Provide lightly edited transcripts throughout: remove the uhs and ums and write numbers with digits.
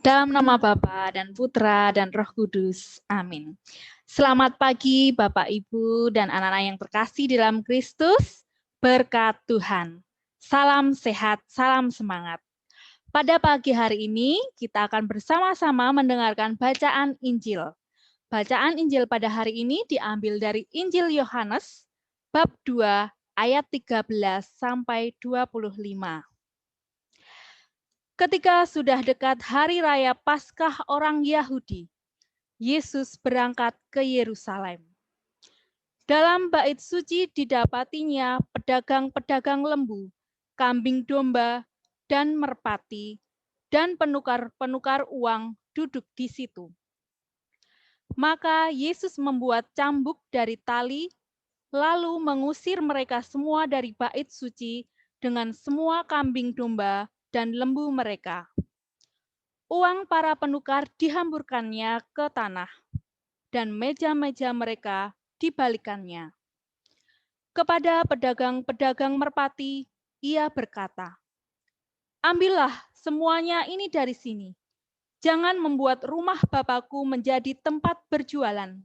Dalam nama Bapa dan Putra dan Roh Kudus. Amin. Selamat pagi Bapak, Ibu, dan anak-anak yang terkasih di dalam Kristus. Berkat Tuhan. Salam sehat, salam semangat. Pada pagi hari ini, kita akan bersama-sama mendengarkan bacaan Injil. Bacaan Injil pada hari ini diambil dari Injil Yohanes, bab 2, ayat 13 sampai 25. Ketika sudah dekat hari raya Paskah orang Yahudi, Yesus berangkat ke Yerusalem. Dalam bait suci didapatinya pedagang-pedagang lembu, kambing domba, dan merpati, dan penukar-penukar uang duduk di situ. Maka Yesus membuat cambuk dari tali, lalu mengusir mereka semua dari bait suci dengan semua kambing domba dan lembu mereka. Uang para penukar dihamburkannya ke tanah, dan meja-meja mereka dibalikannya. Kepada pedagang-pedagang merpati, ia berkata, "Ambillah semuanya ini dari sini. Jangan membuat rumah Bapakku menjadi tempat berjualan."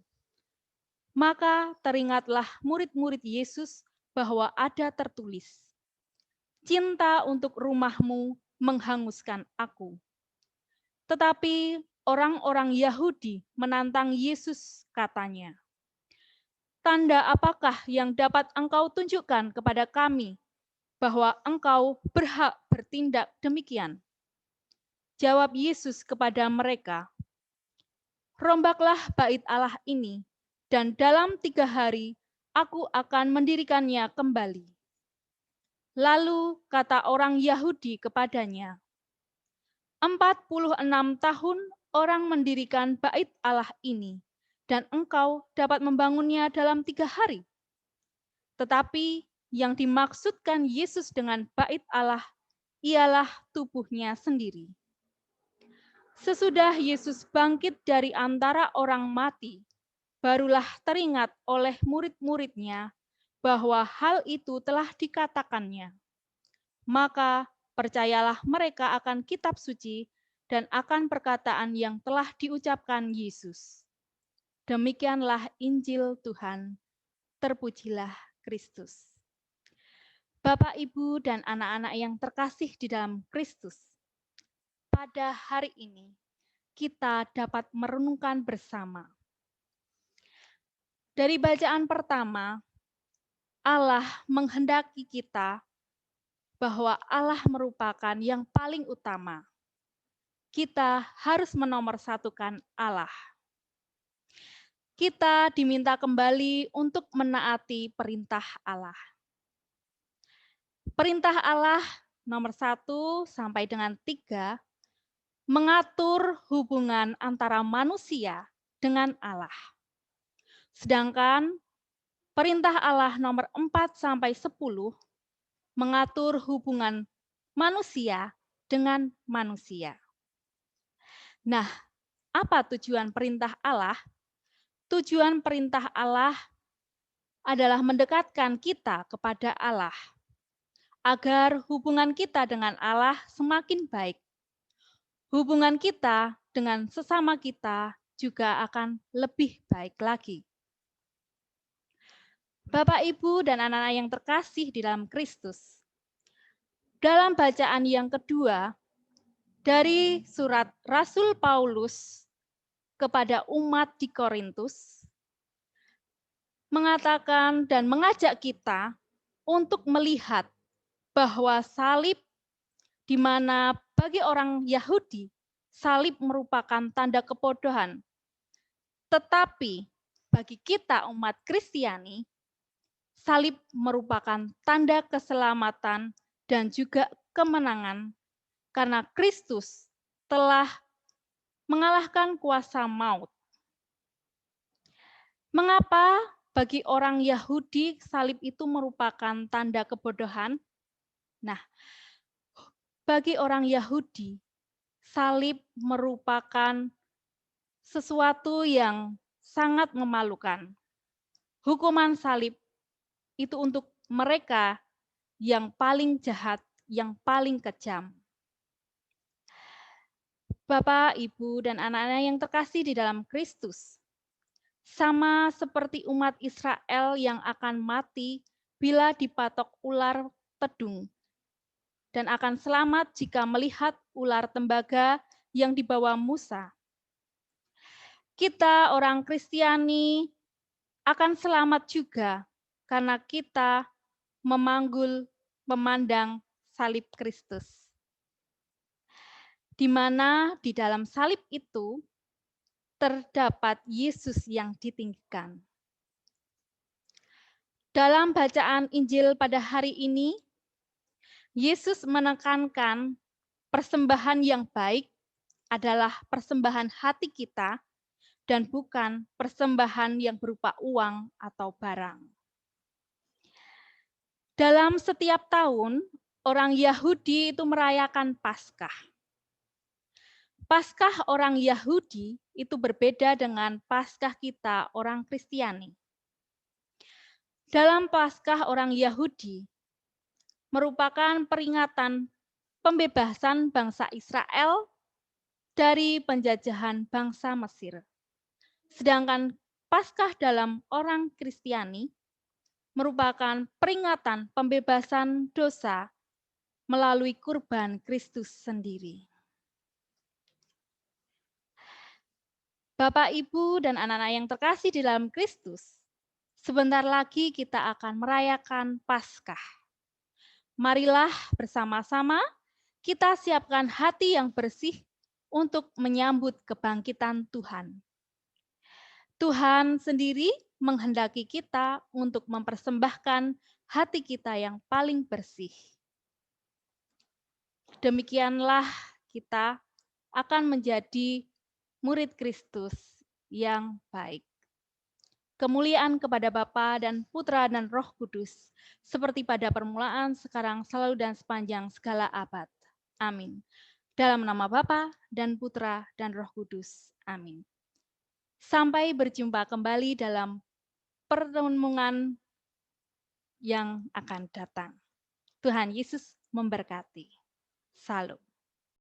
Maka teringatlah murid-murid Yesus bahwa ada tertulis, "Cinta untuk rumahmu menghanguskan aku." Tetapi orang-orang Yahudi menantang Yesus, katanya, "Tanda apakah yang dapat engkau tunjukkan kepada kami bahwa engkau berhak bertindak demikian?" Jawab Yesus kepada mereka, "Rombaklah bait Allah ini, dan dalam 3 hari aku akan mendirikannya kembali." Lalu kata orang Yahudi kepadanya, 46 tahun orang mendirikan bait Allah ini, dan engkau dapat membangunnya dalam 3 hari. Tetapi yang dimaksudkan Yesus dengan bait Allah ialah tubuhnya sendiri. Sesudah Yesus bangkit dari antara orang mati, barulah teringat oleh murid-muridnya bahwa hal itu telah dikatakannya. Maka percayalah mereka akan kitab suci dan akan perkataan yang telah diucapkan Yesus. Demikianlah Injil Tuhan. Terpujilah Kristus. Bapak, Ibu, dan anak-anak yang terkasih di dalam Kristus, pada hari ini kita dapat merenungkan bersama. Dari bacaan pertama, Allah menghendaki kita bahwa Allah merupakan yang paling utama. Kita harus menomorsatukan Allah. Kita diminta kembali untuk menaati perintah Allah. Perintah Allah nomor 1 sampai dengan 3 mengatur hubungan antara manusia dengan Allah. Sedangkan perintah Allah nomor 4 sampai 10 mengatur hubungan manusia dengan manusia. Nah, apa tujuan perintah Allah? Tujuan perintah Allah adalah mendekatkan kita kepada Allah, agar hubungan kita dengan Allah semakin baik. Hubungan kita dengan sesama kita juga akan lebih baik lagi. Bapak, Ibu, dan anak-anak yang terkasih di dalam Kristus, dalam bacaan yang kedua dari surat Rasul Paulus kepada umat di Korintus, mengatakan dan mengajak kita untuk melihat bahwa salib, di mana bagi orang Yahudi salib merupakan tanda kebodohan, tetapi bagi kita umat Kristiani salib merupakan tanda keselamatan dan juga kemenangan, karena Kristus telah mengalahkan kuasa maut. Mengapa bagi orang Yahudi salib itu merupakan tanda kebodohan? Nah, bagi orang Yahudi, salib merupakan sesuatu yang sangat memalukan. Hukuman salib itu untuk mereka yang paling jahat, yang paling kejam. Bapak, Ibu, dan anak-anak yang terkasih di dalam Kristus, sama seperti umat Israel yang akan mati bila dipatok ular tedung, dan akan selamat jika melihat ular tembaga yang dibawa Musa. Kita orang Kristiani akan selamat juga karena kita memandang salib Kristus, di mana di dalam salib itu terdapat Yesus yang ditinggikan. Dalam bacaan Injil pada hari ini, Yesus menekankan persembahan yang baik adalah persembahan hati kita dan bukan persembahan yang berupa uang atau barang. Dalam setiap tahun, orang Yahudi itu merayakan Paskah. Paskah orang Yahudi itu berbeda dengan Paskah kita orang Kristiani. Dalam Paskah orang Yahudi merupakan peringatan pembebasan bangsa Israel dari penjajahan bangsa Mesir. Sedangkan Paskah dalam orang Kristiani merupakan peringatan pembebasan dosa melalui kurban Kristus sendiri. Bapak, Ibu, dan anak-anak yang terkasih di dalam Kristus, sebentar lagi kita akan merayakan Paskah. Marilah bersama-sama kita siapkan hati yang bersih untuk menyambut kebangkitan Tuhan. Tuhan sendiri menghendaki kita untuk mempersembahkan hati kita yang paling bersih. Demikianlah kita akan menjadi murid Kristus yang baik. Kemuliaan kepada Bapa dan Putra dan Roh Kudus, seperti pada permulaan, sekarang, selalu, dan sepanjang segala abad. Amin. Dalam nama Bapa dan Putra dan Roh Kudus. Amin. Sampai berjumpa kembali dalam pertemuan yang akan datang. Tuhan Yesus memberkati. Salam.